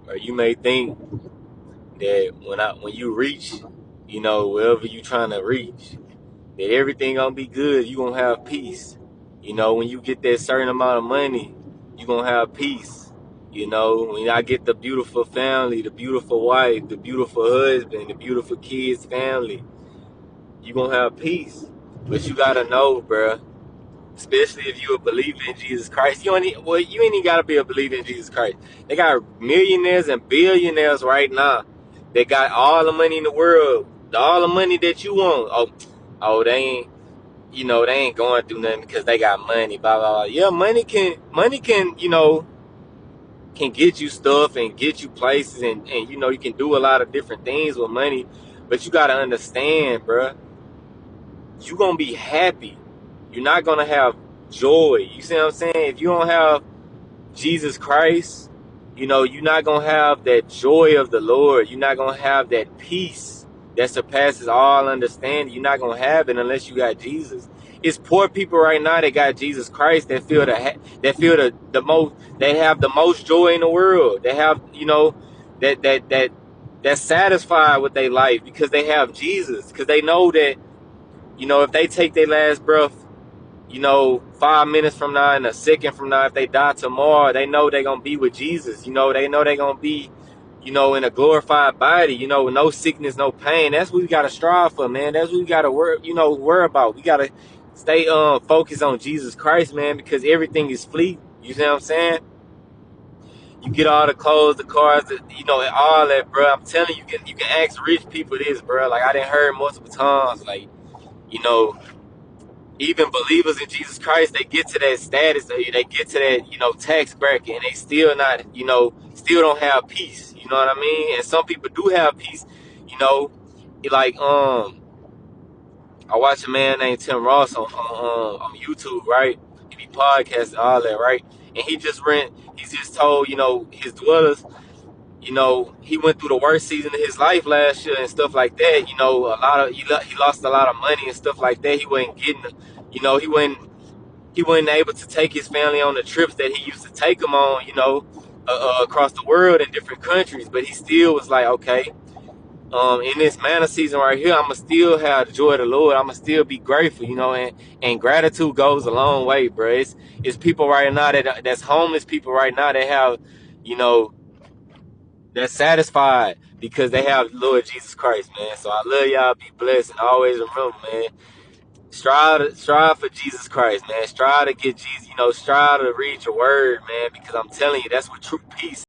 or you may think that when you reach, wherever you trying to reach, that everything gonna be good. You gonna have peace. When you get that certain amount of money, you gonna have peace. When I get the beautiful family, the beautiful wife, the beautiful husband, the beautiful kids, family, you gonna have peace. But you gotta know, bruh, especially if you a believer in Jesus Christ. You ain't even gotta be a believer in Jesus Christ. They got millionaires and billionaires right now. They got all the money in the world, all the money that you want. Oh, they ain't. They ain't going through nothing because they got money. Blah blah blah. Yeah, money can can get you stuff and get you places, and you can do a lot of different things with money. But you gotta understand, bruh, you gonna be happy. You're not gonna have joy. You see what I'm saying? If you don't have Jesus Christ, you're not gonna have that joy of the Lord. You're not gonna have that peace that surpasses all understanding. You're not gonna have it unless you got Jesus. It's poor people right now that got Jesus Christ that feel the most, that have the most joy in the world. They have that's satisfied with their life because they have Jesus. Because they know that if they take their last breath, 5 minutes from now and a second from now, if they die tomorrow, they know they're going to be with Jesus. They know they're going to be, in a glorified body, with no sickness, no pain. That's what we got to strive for, man. That's what we got to worry about. We got to stay focused on Jesus Christ, man, because everything is fleet. You see what I'm saying? You get all the clothes, the cars, all that, bro. I'm telling you, you can ask rich people this, bro. Like, I done heard multiple times, like, you know, even believers in Jesus Christ, they get to that status, they get to that, tax bracket, and they still not, still don't have peace. You know what I mean? And some people do have peace. You know, like I watch a man named Tim Ross on YouTube, right? He be podcasting all that, right? And he's just told, his dwellers, he went through the worst season of his life last year and stuff like that. He lost a lot of money and stuff like that. He wasn't getting, he wasn't able to take his family on the trips that he used to take them on, across the world in different countries. But he still was like, okay, in this manna season right here, I'ma still have the joy of the Lord. I'ma still be grateful, and gratitude goes a long way, bro. It's people right now that's homeless people right now that have, you know, that's satisfied because they have Lord Jesus Christ, man. So I love y'all. Be blessed, and always remember, man. Strive for Jesus Christ, man. Strive to get Jesus. Strive to read your word, man. Because I'm telling you, that's what true peace